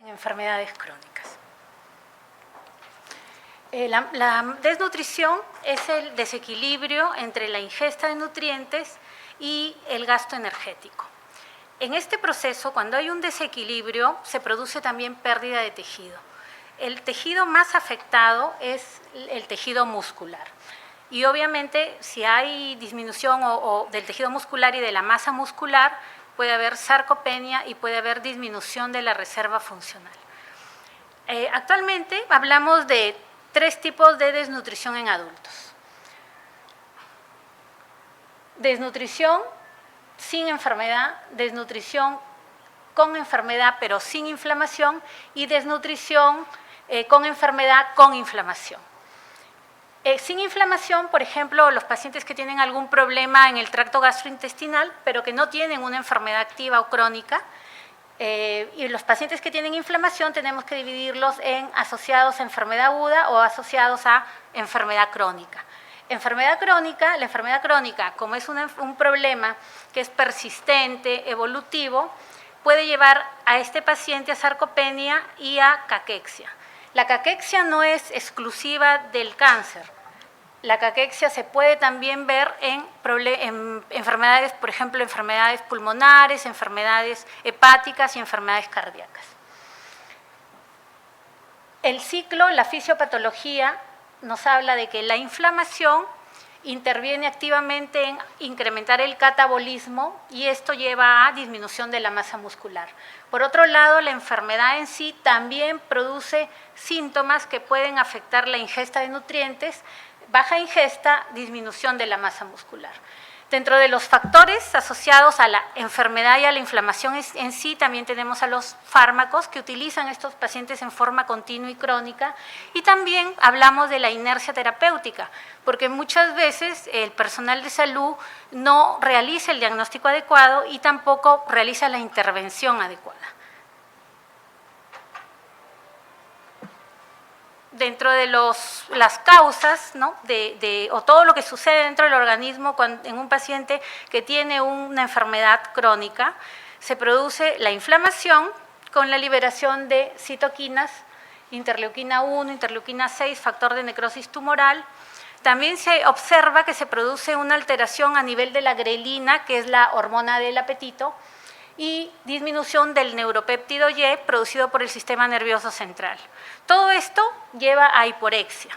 en enfermedades crónicas. La desnutrición es el desequilibrio entre la ingesta de nutrientes y el gasto energético. En este proceso, cuando hay un desequilibrio, se produce también pérdida de tejido. El tejido más afectado es el tejido muscular. Y obviamente, si hay disminución del tejido muscular y de la masa muscular, puede haber sarcopenia y puede haber disminución de la reserva funcional. Actualmente hablamos de 3 tipos de desnutrición en adultos. Desnutrición sin enfermedad, desnutrición con enfermedad pero sin inflamación y desnutrición con enfermedad con inflamación. Sin inflamación, por ejemplo, los pacientes que tienen algún problema en el tracto gastrointestinal pero que no tienen una enfermedad activa o crónica, y los pacientes que tienen inflamación tenemos que dividirlos en asociados a enfermedad aguda o asociados a enfermedad crónica. La enfermedad crónica, como es un problema que es persistente, evolutivo, puede llevar a este paciente a sarcopenia y a caquexia. La caquexia no es exclusiva del cáncer. La caquexia se puede también ver en enfermedades, por ejemplo, enfermedades pulmonares, enfermedades hepáticas y enfermedades cardíacas. El ciclo, la fisiopatología, nos habla de que la inflamación interviene activamente en incrementar el catabolismo y esto lleva a disminución de la masa muscular. Por otro lado, la enfermedad en sí también produce síntomas que pueden afectar la ingesta de nutrientes, baja ingesta, disminución de la masa muscular. Dentro de los factores asociados a la enfermedad y a la inflamación en sí, también tenemos a los fármacos que utilizan estos pacientes en forma continua y crónica, y también hablamos de la inercia terapéutica, porque muchas veces el personal de salud no realiza el diagnóstico adecuado y tampoco realiza la intervención adecuada. Dentro de las causas, ¿no? o todo lo que sucede dentro del organismo en un paciente que tiene una enfermedad crónica, se produce la inflamación con la liberación de citoquinas, interleuquina 1, interleuquina 6, factor de necrosis tumoral. También se observa que se produce una alteración a nivel de la grelina, que es la hormona del apetito, y disminución del neuropéptido Y producido por el sistema nervioso central. Todo esto lleva a hiporexia.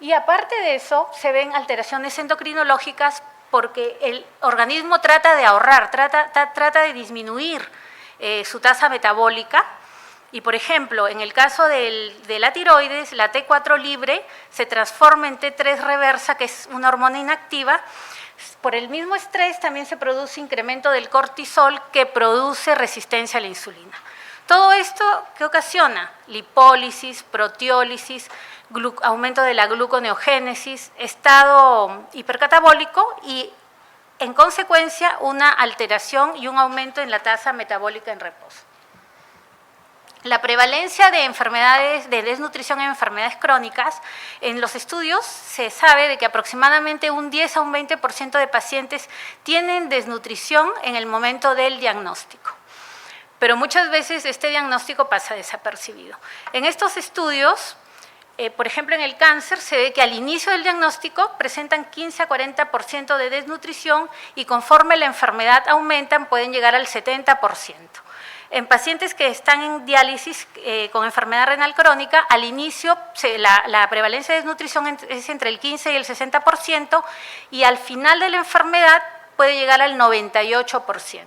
Y aparte de eso, se ven alteraciones endocrinológicas porque el organismo trata de ahorrar, trata de disminuir su tasa metabólica. Y, por ejemplo, en el caso de la tiroides, la T4 libre se transforma en T3 reversa, que es una hormona inactiva. Por el mismo estrés también se produce incremento del cortisol que produce resistencia a la insulina. Todo esto, ¿qué ocasiona? Lipólisis, proteólisis, aumento de la gluconeogénesis, estado hipercatabólico y, en consecuencia, una alteración y un aumento en la tasa metabólica en reposo. La prevalencia de enfermedades, de desnutrición en enfermedades crónicas, en los estudios se sabe de que aproximadamente un 10 a un 20% de pacientes tienen desnutrición en el momento del diagnóstico. Pero muchas veces este diagnóstico pasa desapercibido. En estos estudios, por ejemplo, en el cáncer, se ve que al inicio del diagnóstico presentan 15 a 40% de desnutrición y conforme la enfermedad aumentan pueden llegar al 70%. En pacientes que están en diálisis con enfermedad renal crónica, al inicio la prevalencia de desnutrición es entre el 15 y el 60% y al final de la enfermedad puede llegar al 98%.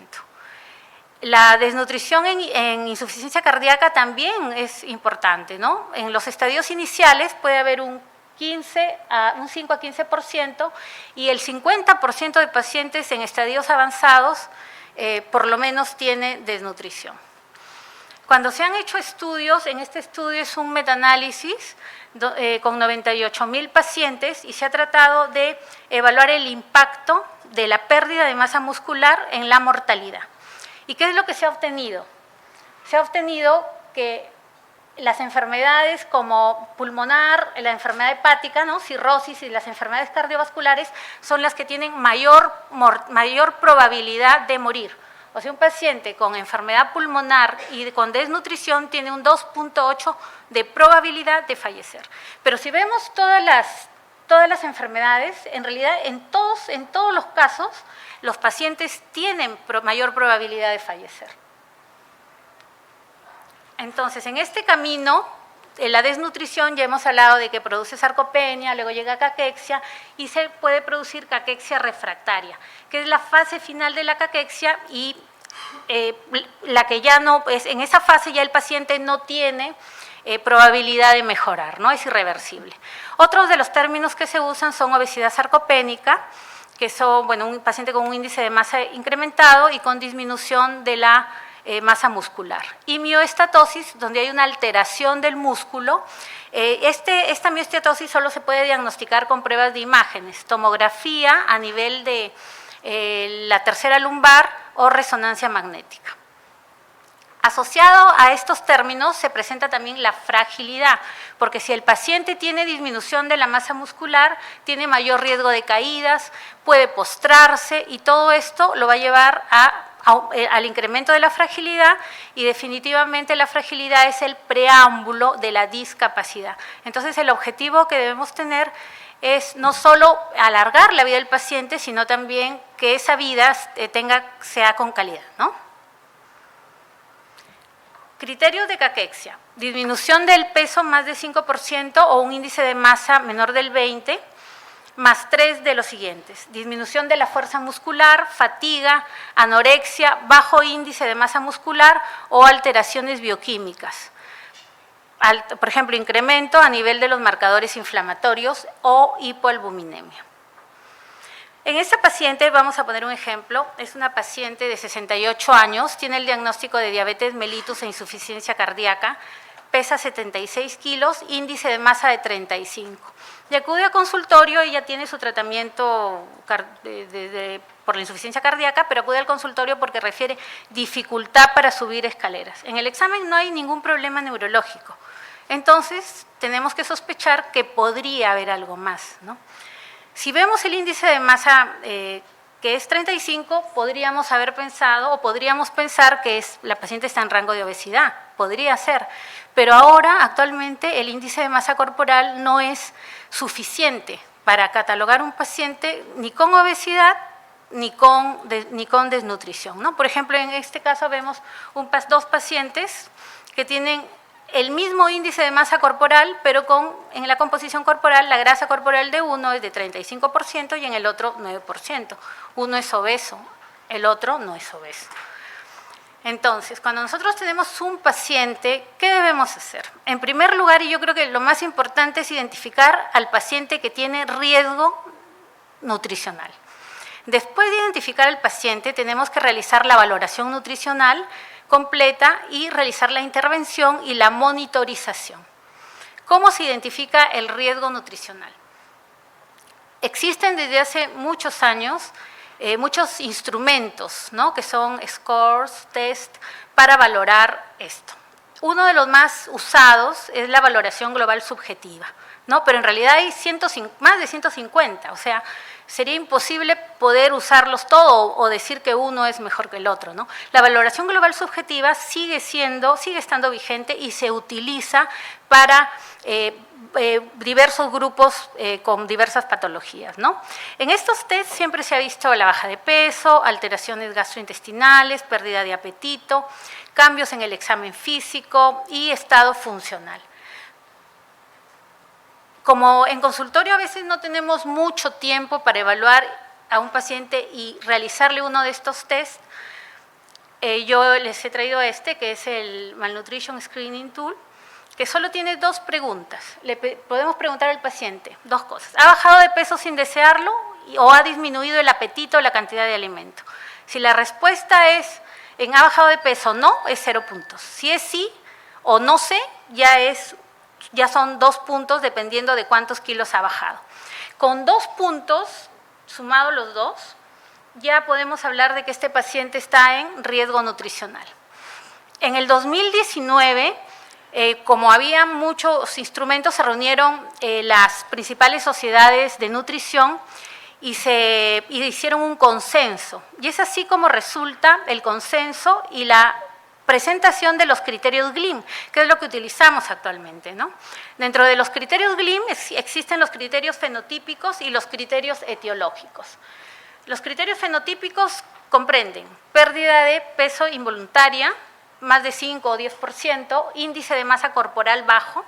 La desnutrición en insuficiencia cardíaca también es importante, ¿no? En los estadios iniciales puede haber un 5 a 15% y el 50% de pacientes en estadios avanzados por lo menos tiene desnutrición. Cuando se han hecho estudios, en este estudio es un metaanálisis con 98.000 pacientes y se ha tratado de evaluar el impacto de la pérdida de masa muscular en la mortalidad. ¿Y qué es lo que se ha obtenido? Se ha obtenido que las enfermedades como pulmonar, la enfermedad hepática, ¿no? Cirrosis y las enfermedades cardiovasculares son las que tienen mayor probabilidad de morir. O sea, un paciente con enfermedad pulmonar y con desnutrición tiene un 2.8 de probabilidad de fallecer. Pero si vemos todas las enfermedades, en realidad en todos los casos, los pacientes tienen mayor probabilidad de fallecer. Entonces, en este camino, en la desnutrición ya hemos hablado de que produce sarcopenia, luego llega caquexia y se puede producir caquexia refractaria, que es la fase final de la caquexia y la que ya no, en esa fase ya el paciente no tiene probabilidad de mejorar, ¿no? Es irreversible. Otros de los términos que se usan son obesidad sarcopénica, que son, bueno, un paciente con un índice de masa incrementado y con disminución de la masa muscular. Y mioestatosis, donde hay una alteración del músculo. Esta mioestatosis solo se puede diagnosticar con pruebas de imágenes, tomografía a nivel de la tercera lumbar o resonancia magnética. Asociado a estos términos se presenta también la fragilidad, porque si el paciente tiene disminución de la masa muscular, tiene mayor riesgo de caídas, puede postrarse y todo esto lo va a llevar al incremento de la fragilidad y definitivamente la fragilidad es el preámbulo de la discapacidad. Entonces el objetivo que debemos tener es no solo alargar la vida del paciente, sino también que esa vida sea con calidad, ¿no? Criterios de caquexia: disminución del peso más de 5% o un índice de masa menor del 20%, más 3 de los siguientes: disminución de la fuerza muscular, fatiga, anorexia, bajo índice de masa muscular o alteraciones bioquímicas. Por ejemplo, incremento a nivel de los marcadores inflamatorios o hipoalbuminemia. En esta paciente, vamos a poner un ejemplo, es una paciente de 68 años, tiene el diagnóstico de diabetes mellitus e insuficiencia cardíaca, pesa 76 kilos, índice de masa de 35. Y acude a consultorio, ella tiene su tratamiento por la insuficiencia cardíaca, pero acude al consultorio porque refiere dificultad para subir escaleras. En el examen no hay ningún problema neurológico, entonces tenemos que sospechar que podría haber algo más, ¿no? Si vemos el índice de masa que es 35, podríamos haber pensado o podríamos pensar que la paciente está en rango de obesidad, podría ser, pero ahora actualmente el índice de masa corporal no es suficiente para catalogar un paciente ni con obesidad ni con desnutrición, ¿no? Por ejemplo, en este caso vemos dos pacientes que tienen el mismo índice de masa corporal, pero en la composición corporal la grasa corporal de uno es de 35% y en el otro 9%. Uno es obeso, el otro no es obeso. Entonces, cuando nosotros tenemos un paciente, ¿qué debemos hacer? En primer lugar, y yo creo que lo más importante es identificar al paciente que tiene riesgo nutricional. Después de identificar al paciente, tenemos que realizar la valoración nutricional completa y realizar la intervención y la monitorización. ¿Cómo se identifica el riesgo nutricional? Existen desde hace muchos años muchos instrumentos, ¿no? Que son scores, test, para valorar esto. Uno de los más usados es la valoración global subjetiva, ¿no? Pero en realidad hay más de 150, o sea, sería imposible poder usarlos todos o decir que uno es mejor que el otro, ¿no? La valoración global subjetiva sigue estando vigente y se utiliza para diversos grupos con diversas patologías, ¿no? En estos test siempre se ha visto la baja de peso, alteraciones gastrointestinales, pérdida de apetito, cambios en el examen físico y estado funcional. Como en consultorio a veces no tenemos mucho tiempo para evaluar a un paciente y realizarle uno de estos test, yo les he traído que es el Malnutrition Screening Tool, que solo tiene 2 preguntas. Le podemos preguntar al paciente 2 cosas. ¿Ha bajado de peso sin desearlo o ha disminuido el apetito o la cantidad de alimento? Si la respuesta es en ha bajado de peso no, es 0 puntos. Si es sí o no sé, ya son 2 puntos dependiendo de cuántos kilos ha bajado. Con 2 puntos, sumados los 2, ya podemos hablar de que este paciente está en riesgo nutricional. En el 2019, como había muchos instrumentos, se reunieron las principales sociedades de nutrición y hicieron un consenso. Y es así como resulta el consenso y la presentación de los criterios GLIM, que es lo que utilizamos actualmente, ¿no? Dentro de los criterios GLIM existen los criterios fenotípicos y los criterios etiológicos. Los criterios fenotípicos comprenden pérdida de peso involuntaria, más de 5 o 10%, índice de masa corporal bajo,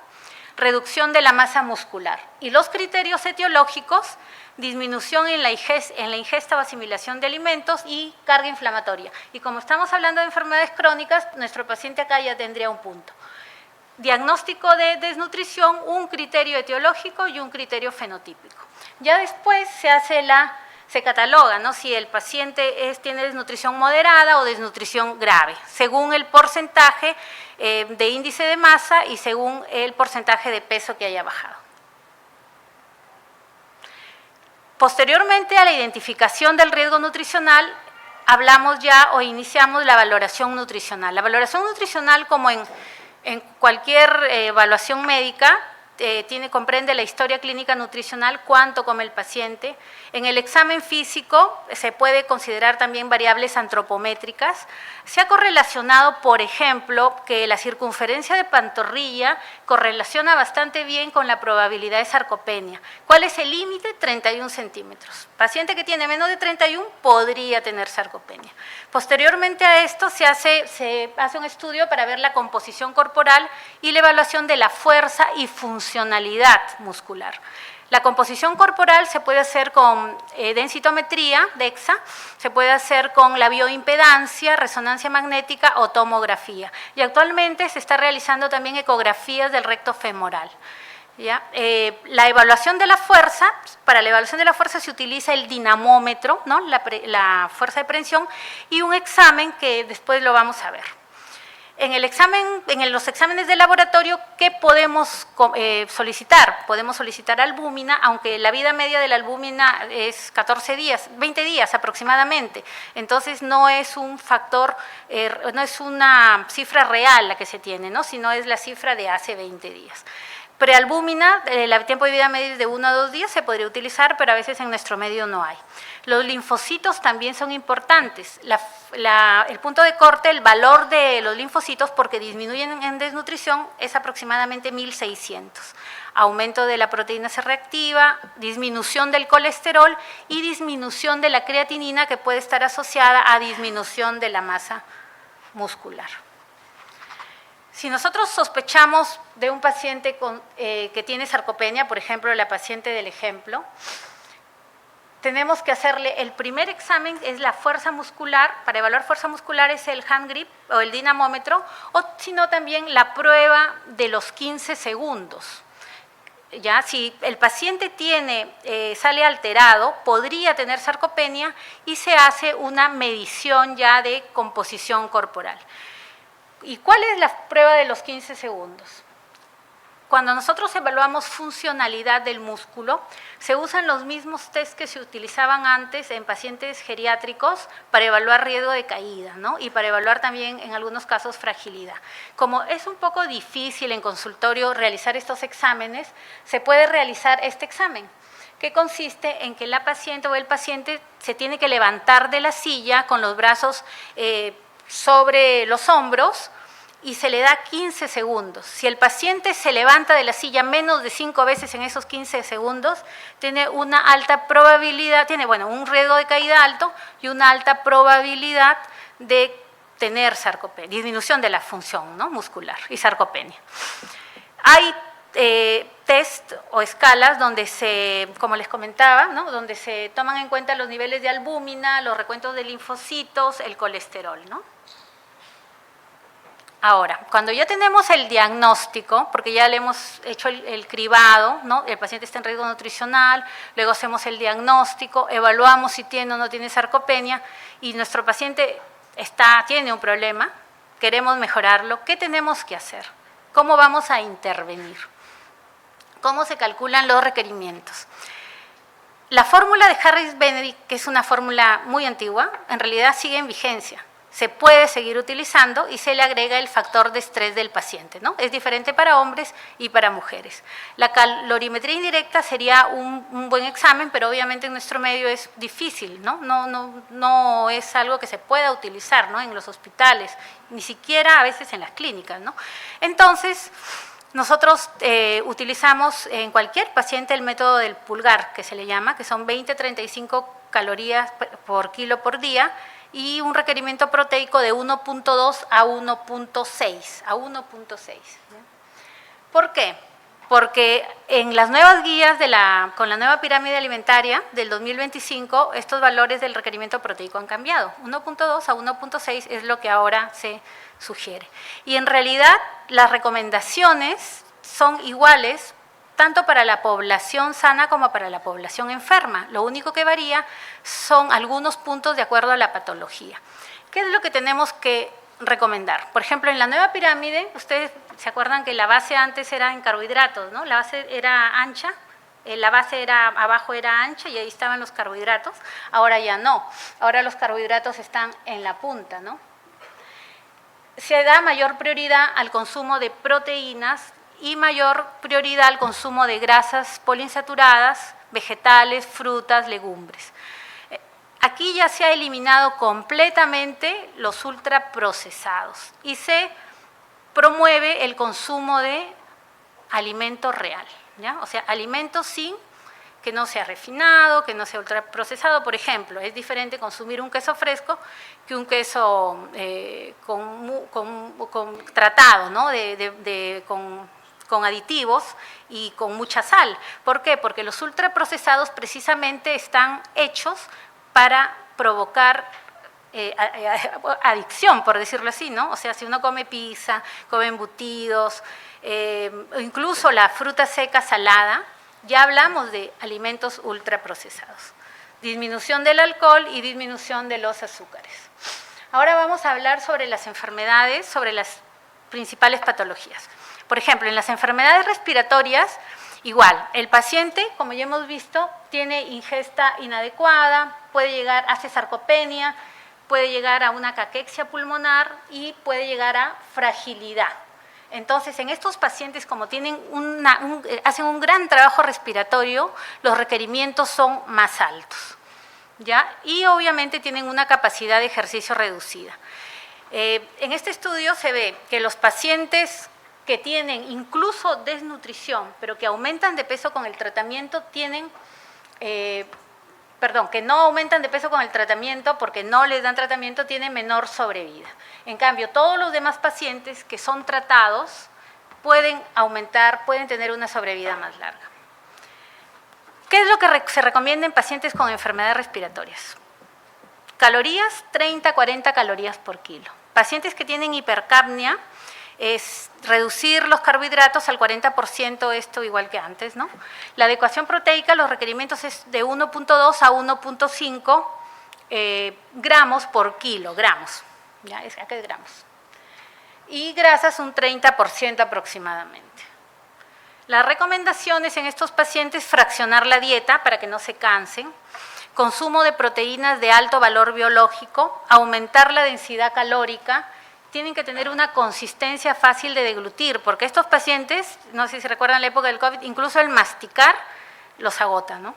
reducción de la masa muscular. Y los criterios etiológicos, disminución en la ingesta o asimilación de alimentos y carga inflamatoria. Y como estamos hablando de enfermedades crónicas, nuestro paciente acá ya tendría un punto. Diagnóstico de desnutrición, un criterio etiológico y un criterio fenotípico. Ya después se cataloga, ¿no?, si el paciente tiene desnutrición moderada o desnutrición grave, según el porcentaje de índice de masa y según el porcentaje de peso que haya bajado. Posteriormente a la identificación del riesgo nutricional, hablamos ya o iniciamos la valoración nutricional. La valoración nutricional, como en cualquier evaluación médica, comprende la historia clínica nutricional, cuánto come el paciente. En el examen físico se puede considerar también variables antropométricas. Se ha correlacionado, por ejemplo, que la circunferencia de pantorrilla correlaciona bastante bien con la probabilidad de sarcopenia. ¿Cuál es el límite? 31 centímetros. Paciente que tiene menos de 31 podría tener sarcopenia. Posteriormente a esto se hace un estudio para ver la composición corporal y la evaluación de la fuerza y funcionalidad muscular. La composición corporal se puede hacer con densitometría, DEXA, se puede hacer con la bioimpedancia, resonancia magnética o tomografía. Y actualmente se está realizando también ecografías del recto femoral. ¿Ya? La evaluación de la fuerza, para la evaluación de la fuerza se utiliza el dinamómetro, ¿no?, la fuerza de prensión, y un examen que después lo vamos a ver. En los exámenes de laboratorio, ¿qué podemos solicitar? Podemos solicitar albúmina, aunque la vida media de la albúmina es 14 días, 20 días aproximadamente. Entonces, no es un factor, no es una cifra real la que se tiene, ¿no?, sino es la cifra de hace 20 días. Prealbúmina, el tiempo de vida medio es de 1 a 2 días, se podría utilizar, pero a veces en nuestro medio no hay. Los linfocitos también son importantes. El punto de corte, el valor de los linfocitos, porque disminuyen en desnutrición, es aproximadamente 1600. Aumento de la proteína C reactiva, disminución del colesterol y disminución de la creatinina, que puede estar asociada a disminución de la masa muscular. Si nosotros sospechamos de un paciente que tiene sarcopenia, por ejemplo, la paciente del ejemplo, tenemos que hacerle el primer examen, es la fuerza muscular. Para evaluar fuerza muscular es el hand grip o el dinamómetro, o sino también la prueba de los 15 segundos. Ya, si el paciente sale alterado, podría tener sarcopenia y se hace una medición ya de composición corporal. ¿Y cuál es la prueba de los 15 segundos? Cuando nosotros evaluamos funcionalidad del músculo, se usan los mismos test que se utilizaban antes en pacientes geriátricos para evaluar riesgo de caída, ¿no?, y para evaluar también en algunos casos fragilidad. Como es un poco difícil en consultorio realizar estos exámenes, se puede realizar este examen, que consiste en que la paciente o el paciente se tiene que levantar de la silla con los brazos sobre los hombros y se le da 15 segundos. Si el paciente se levanta de la silla menos de 5 veces en esos 15 segundos, tiene una alta probabilidad, un riesgo de caída alto y una alta probabilidad de tener sarcopenia, disminución de la función, ¿no?, muscular y sarcopenia. Hay test o escalas donde como les comentaba, ¿no?, donde se toman en cuenta los niveles de albúmina, los recuentos de linfocitos, el colesterol, ¿no? Ahora, cuando ya tenemos el diagnóstico, porque ya le hemos hecho el cribado, ¿no?, el paciente está en riesgo nutricional, luego hacemos el diagnóstico, evaluamos si tiene o no tiene sarcopenia y nuestro paciente tiene un problema, queremos mejorarlo, ¿qué tenemos que hacer? ¿Cómo vamos a intervenir? ¿Cómo se calculan los requerimientos? La fórmula de Harris-Benedict, que es una fórmula muy antigua, en realidad sigue en vigencia. se puede seguir utilizando y se le agrega el factor de estrés del paciente, ¿no? Es diferente para hombres y para mujeres. La calorimetría indirecta sería un buen examen, pero obviamente en nuestro medio es difícil, ¿no? No es algo que se pueda utilizar, ¿no? En los hospitales, ni siquiera a veces en las clínicas, ¿no? Entonces, nosotros utilizamos en cualquier paciente el método del pulgar, que se le llama, que son 20-35 calorías por kilo por día, y un requerimiento proteico de 1.2 a 1.6. ¿Por qué? Porque en las nuevas guías con la nueva pirámide alimentaria del 2025, estos valores del requerimiento proteico han cambiado. 1.2 a 1.6 es lo que ahora se sugiere. Y en realidad las recomendaciones son iguales tanto para la población sana como para la población enferma. Lo único que varía son algunos puntos de acuerdo a la patología. ¿Qué es lo que tenemos que recomendar? Por ejemplo, en la nueva pirámide, ustedes se acuerdan que la base antes era en carbohidratos, ¿no? La base era ancha, la base abajo era ancha y ahí estaban los carbohidratos. Ahora ya no, ahora los carbohidratos están en la punta, ¿no? Se da mayor prioridad al consumo de proteínas y mayor prioridad al consumo de grasas poliinsaturadas, vegetales, frutas, legumbres. Aquí ya se ha eliminado completamente los ultraprocesados y se promueve el consumo de alimento real, ¿ya? O sea, alimentos sin que no sea refinado, que no sea ultraprocesado. Por ejemplo, es diferente consumir un queso fresco que un queso tratado, ¿no? Con aditivos y con mucha sal. ¿Por qué? Porque los ultraprocesados precisamente están hechos para provocar adicción, por decirlo así, ¿no? O sea, si uno come pizza, come embutidos, incluso la fruta seca salada, ya hablamos de alimentos ultraprocesados. Disminución del alcohol y disminución de los azúcares. Ahora vamos a hablar sobre las enfermedades, sobre las principales patologías. Por ejemplo, en las enfermedades respiratorias, igual, el paciente, como ya hemos visto, tiene ingesta inadecuada, hace sarcopenia, puede llegar a una caquexia pulmonar y puede llegar a fragilidad. Entonces, en estos pacientes, como hacen un gran trabajo respiratorio, los requerimientos son más altos, ¿ya? Y obviamente tienen una capacidad de ejercicio reducida. En este estudio se ve que los pacientes que tienen incluso desnutrición, pero que aumentan de peso con el tratamiento, que no aumentan de peso con el tratamiento porque no les dan tratamiento, tienen menor sobrevida. En cambio, todos los demás pacientes que son tratados pueden tener una sobrevida más larga. ¿Qué es lo que se recomienda en pacientes con enfermedades respiratorias? Calorías, 30-40 calorías por kilo. Pacientes que tienen hipercapnia, es reducir los carbohidratos al 40%, esto igual que antes, ¿no? La adecuación proteica, los requerimientos es de 1.2 a 1.5 gramos por kilo, gramos, ¿ya? Acá es gramos. Y grasas un 30% aproximadamente. Las recomendaciones en estos pacientes, fraccionar la dieta para que no se cansen, consumo de proteínas de alto valor biológico, aumentar la densidad calórica, tienen que tener una consistencia fácil de deglutir, porque estos pacientes, no sé si recuerdan la época del COVID, incluso el masticar los agota, ¿no?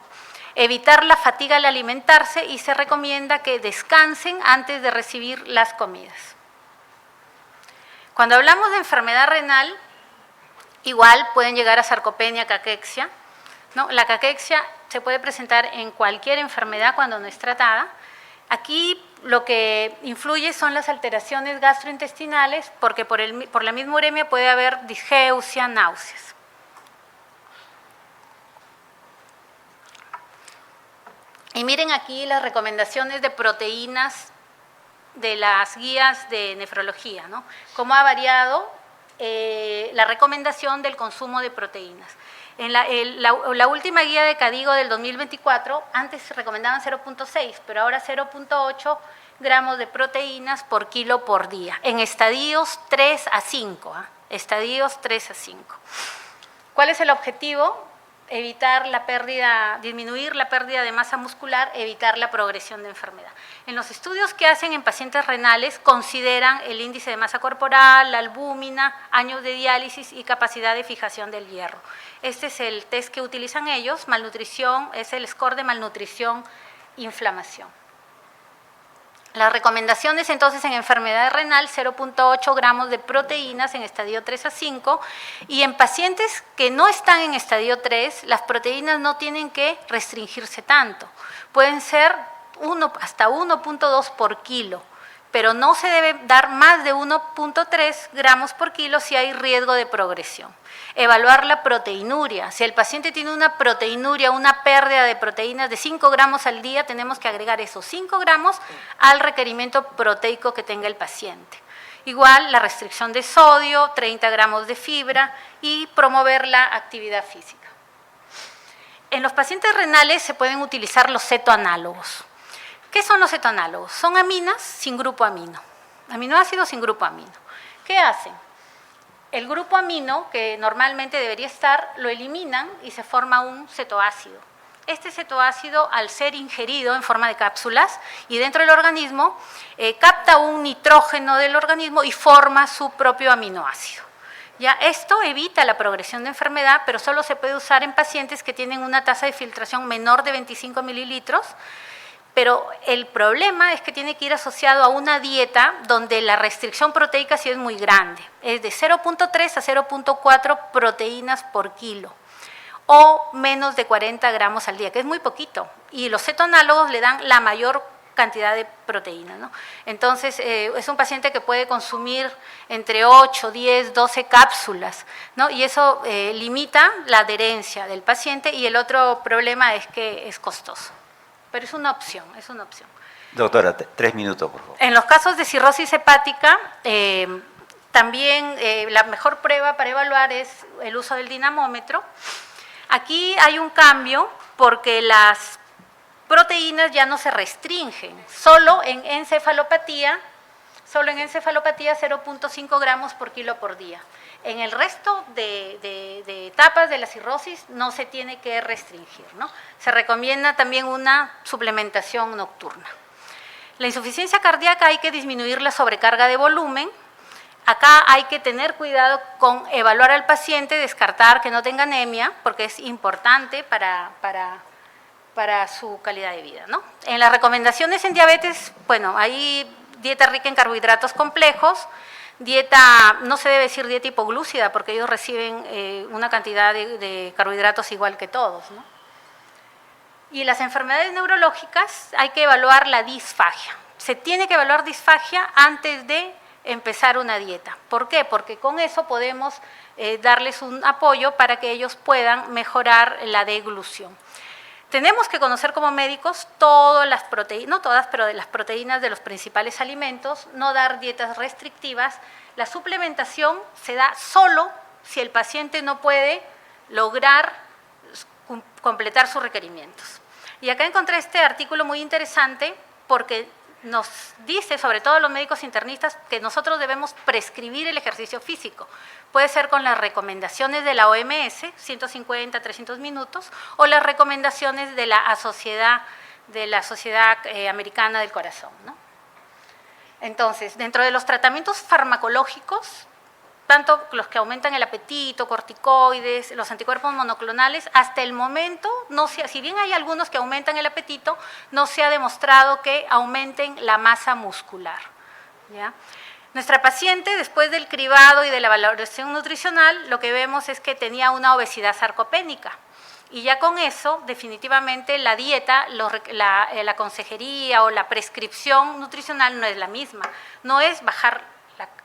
Evitar la fatiga al alimentarse y se recomienda que descansen antes de recibir las comidas. Cuando hablamos de enfermedad renal, igual pueden llegar a sarcopenia, caquexia, ¿no? La caquexia se puede presentar en cualquier enfermedad cuando no es tratada. Aquí lo que influye son las alteraciones gastrointestinales, porque por la misma uremia puede haber disgeusia, náuseas. Y miren aquí las recomendaciones de proteínas de las guías de nefrología, ¿no? Cómo ha variado la recomendación del consumo de proteínas. En la última guía de CADIGO del 2024, antes recomendaban 0.6, pero ahora 0.8 gramos de proteínas por kilo por día, en estadios 3 a 5, estadios 3 a 5. ¿Cuál es el objetivo? evitar la pérdida, disminuir la pérdida de masa muscular, evitar la progresión de enfermedad. En los estudios que hacen en pacientes renales consideran el índice de masa corporal, la albúmina, años de diálisis y capacidad de fijación del hierro. Este es el test que utilizan ellos, malnutrición, es el score de malnutrición, inflamación. Las recomendaciones entonces en enfermedad renal, 0.8 gramos de proteínas en estadio 3 a 5 y en pacientes que no están en estadio 3, las proteínas no tienen que restringirse tanto, pueden ser hasta 1.2 por kilo, pero no se debe dar más de 1.3 gramos por kilo si hay riesgo de progresión. Evaluar la proteinuria. Si el paciente tiene una proteinuria, una pérdida de proteínas de 5 gramos al día, tenemos que agregar esos 5 gramos al requerimiento proteico que tenga el paciente. Igual la restricción de sodio, 30 gramos de fibra y promover la actividad física. En los pacientes renales se pueden utilizar los cetoanálogos. ¿Qué son los cetoanálogos? Son aminas sin grupo amino, aminoácidos sin grupo amino. ¿Qué hacen? El grupo amino, que normalmente debería estar, lo eliminan y se forma un cetoácido. Este cetoácido, al ser ingerido en forma de cápsulas y dentro del organismo, capta un nitrógeno del organismo y forma su propio aminoácido. Ya, esto evita la progresión de enfermedad, pero solo se puede usar en pacientes que tienen una tasa de filtración menor de 25 mililitros, pero el problema es que tiene que ir asociado a una dieta donde la restricción proteica sí es muy grande, es de 0.3 a 0.4 proteínas por kilo o menos de 40 gramos al día, que es muy poquito, y los cetoanálogos le dan la mayor cantidad de proteína, ¿no? Entonces, es un paciente que puede consumir entre 8, 10, 12 cápsulas, ¿no? Y eso limita la adherencia del paciente y el otro problema es que es costoso. Pero es una opción, es una opción. Doctora, 3 minutos, por favor. En los casos de cirrosis hepática, también la mejor prueba para evaluar es el uso del dinamómetro. Aquí hay un cambio porque las proteínas ya no se restringen, solo en encefalopatía 0.5 gramos por kilo por día. En el resto de etapas de la cirrosis no se tiene que restringir, ¿no? Se recomienda también una suplementación nocturna. La insuficiencia cardíaca hay que disminuir la sobrecarga de volumen. Acá hay que tener cuidado con evaluar al paciente, descartar que no tenga anemia, porque es importante para su calidad de vida, ¿no? En las recomendaciones en diabetes, bueno, hay dieta rica en carbohidratos complejos, dieta, no se debe decir dieta hipoglúcida porque ellos reciben una cantidad de carbohidratos igual que todos, ¿no? Y las enfermedades neurológicas hay que evaluar la disfagia. Se tiene que evaluar disfagia antes de empezar una dieta. ¿Por qué? Porque con eso podemos darles un apoyo para que ellos puedan mejorar la deglución. Tenemos que conocer como médicos todas las proteínas, no todas, pero de las proteínas de los principales alimentos, no dar dietas restrictivas. La suplementación se da solo si el paciente no puede lograr completar sus requerimientos. Y acá encontré este artículo muy interesante porque nos dice, sobre todo los médicos internistas, que nosotros debemos prescribir el ejercicio físico. Puede ser con las recomendaciones de la OMS, 150 a 300 minutos, o las recomendaciones de la Sociedad Americana del Corazón, ¿no? Entonces, dentro de los tratamientos farmacológicos, tanto los que aumentan el apetito, corticoides, los anticuerpos monoclonales, hasta el momento, si bien hay algunos que aumentan el apetito, no se ha demostrado que aumenten la masa muscular, ¿ya? Nuestra paciente, después del cribado y de la valoración nutricional, lo que vemos es que tenía una obesidad sarcopénica. Y ya con eso, definitivamente, la dieta, la consejería o la prescripción nutricional no es la misma. No es bajar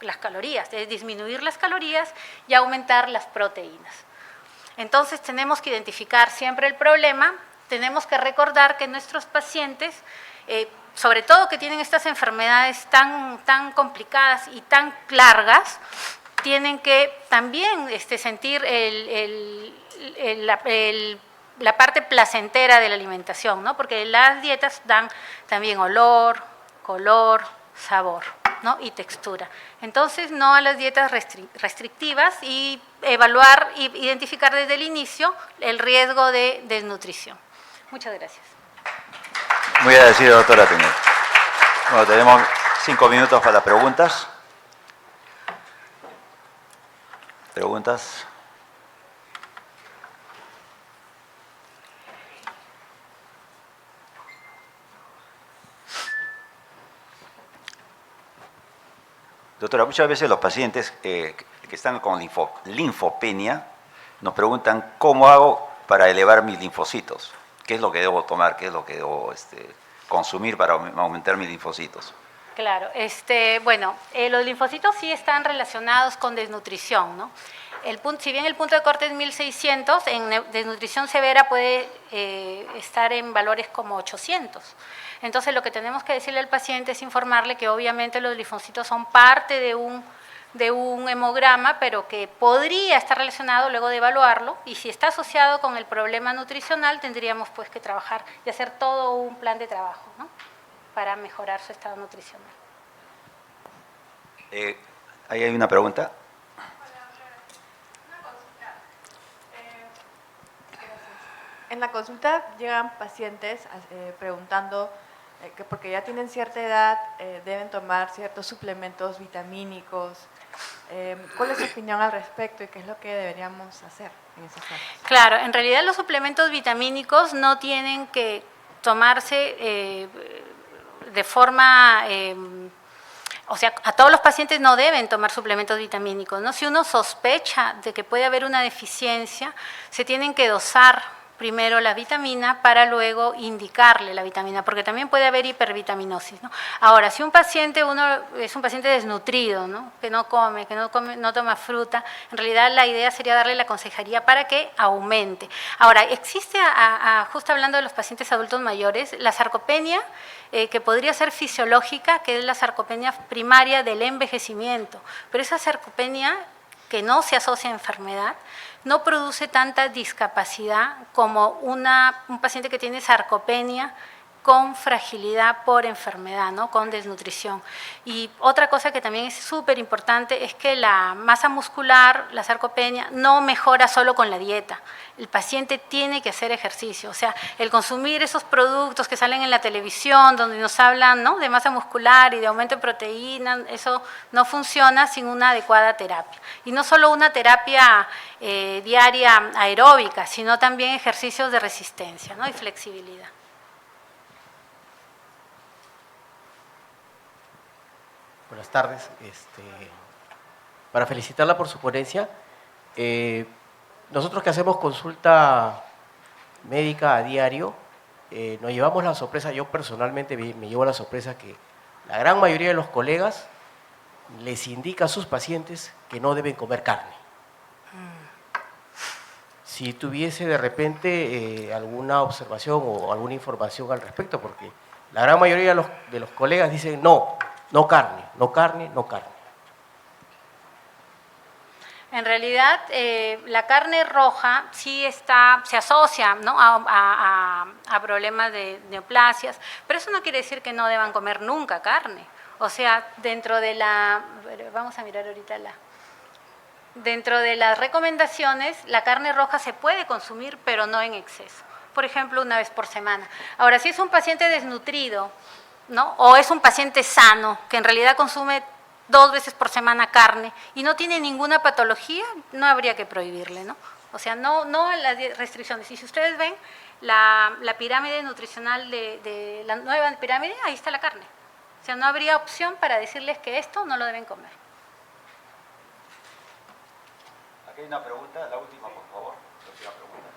las calorías, es disminuir las calorías y aumentar las proteínas. Entonces, tenemos que identificar siempre el problema, tenemos que recordar que nuestros pacientes, sobre todo que tienen estas enfermedades tan complicadas y tan largas, tienen que también sentir la parte placentera de la alimentación, ¿no? Porque las dietas dan también olor, color, sabor. ¿no? Y textura. Entonces, no a las dietas restrictivas y evaluar e identificar desde el inicio el riesgo de desnutrición. Muchas gracias. Muy agradecido, doctora Piñero. Bueno, tenemos 5 minutos para las preguntas. ¿Preguntas? Doctora, muchas veces los pacientes que están con linfopenia nos preguntan cómo hago para elevar mis linfocitos. ¿Qué es lo que debo tomar? ¿Qué es lo que debo consumir para aumentar mis linfocitos? Claro, bueno, los linfocitos sí están relacionados con desnutrición, ¿no? Si bien el punto de corte es 1600, en desnutrición severa puede estar en valores como 800. Entonces, lo que tenemos que decirle al paciente es informarle que obviamente los linfocitos son parte de un hemograma, pero que podría estar relacionado luego de evaluarlo, y si está asociado con el problema nutricional, tendríamos pues que trabajar y hacer todo un plan de trabajo, ¿no? Para mejorar su estado nutricional. Ahí hay una pregunta. En la consulta llegan pacientes preguntando que porque ya tienen cierta edad deben tomar ciertos suplementos vitamínicos. ¿Cuál es su opinión al respecto y qué es lo que deberíamos hacer en esos casos? Claro, en realidad los suplementos vitamínicos no tienen que tomarse de forma, o sea, a todos los pacientes no deben tomar suplementos vitamínicos, ¿no? Si uno sospecha de que puede haber una deficiencia, se tienen que dosar primero la vitamina para luego indicarle la vitamina, porque también puede haber hipervitaminosis, ¿no? Ahora, si un paciente, es un paciente desnutrido, ¿no? Que no come, no toma fruta, en realidad la idea sería darle la consejería para que aumente. Ahora, existe, justo hablando de los pacientes adultos mayores, la sarcopenia, que podría ser fisiológica, que es la sarcopenia primaria del envejecimiento, pero esa sarcopenia que no se asocia a enfermedad, no produce tanta discapacidad como un paciente que tiene sarcopenia con fragilidad por enfermedad, ¿no? Con desnutrición. Y otra cosa que también es súper importante es que la masa muscular, la sarcopenia, no mejora solo con la dieta. El paciente tiene que hacer ejercicio, o sea, el consumir esos productos que salen en la televisión, donde nos hablan, ¿no?, de masa muscular y de aumento de proteínas, eso no funciona sin una adecuada terapia. Y no solo una terapia diaria aeróbica, sino también ejercicios de resistencia, ¿no?, y flexibilidad. Buenas tardes. Para felicitarla por su ponencia, nosotros que hacemos consulta médica a diario, nos llevamos la sorpresa, yo personalmente me llevo la sorpresa que la gran mayoría de los colegas les indica a sus pacientes que no deben comer carne. Si tuviese de repente alguna observación o alguna información al respecto, porque la gran mayoría de los colegas dicen no carne, no carne, no carne. En realidad, la carne roja sí se asocia, ¿no?, a problemas de neoplasias, pero eso no quiere decir que no deban comer nunca carne. O sea, dentro de vamos a mirar ahorita dentro de las recomendaciones, la carne roja se puede consumir, pero no en exceso. Por ejemplo, una vez por semana. Ahora, si es un paciente desnutrido, ¿no?, o es un paciente sano, que en realidad consume 2 veces por semana carne y no tiene ninguna patología, no habría que prohibirle, ¿no? O sea, no a las restricciones. Y si ustedes ven la pirámide nutricional de la nueva pirámide, ahí está la carne. O sea, no habría opción para decirles que esto no lo deben comer. Aquí hay una pregunta, la última, por favor. La última pregunta.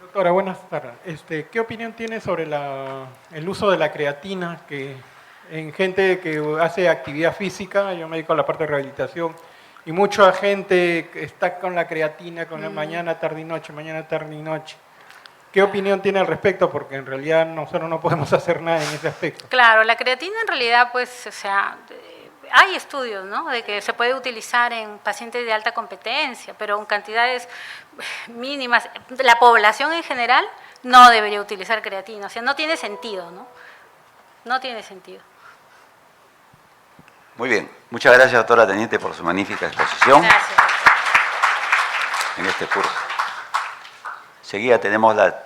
Doctora, buenas tardes. ¿Qué opinión tiene sobre el uso de la creatina en gente que hace actividad física? Yo me dedico a la parte de rehabilitación y mucha gente está con la creatina con la mañana, tarde y noche, mañana, tarde y noche. ¿Qué opinión tiene al respecto? Porque en realidad nosotros no podemos hacer nada en ese aspecto. Claro, la creatina en realidad, pues, o sea, hay estudios, ¿no?, de que se puede utilizar en pacientes de alta competencia, pero en cantidades mínimas. La población en general no debería utilizar creatina, o sea, no tiene sentido, ¿no? No tiene sentido. Muy bien. Muchas gracias, doctora Teniente, por su magnífica exposición Gracias. en este curso. Seguida tenemos la...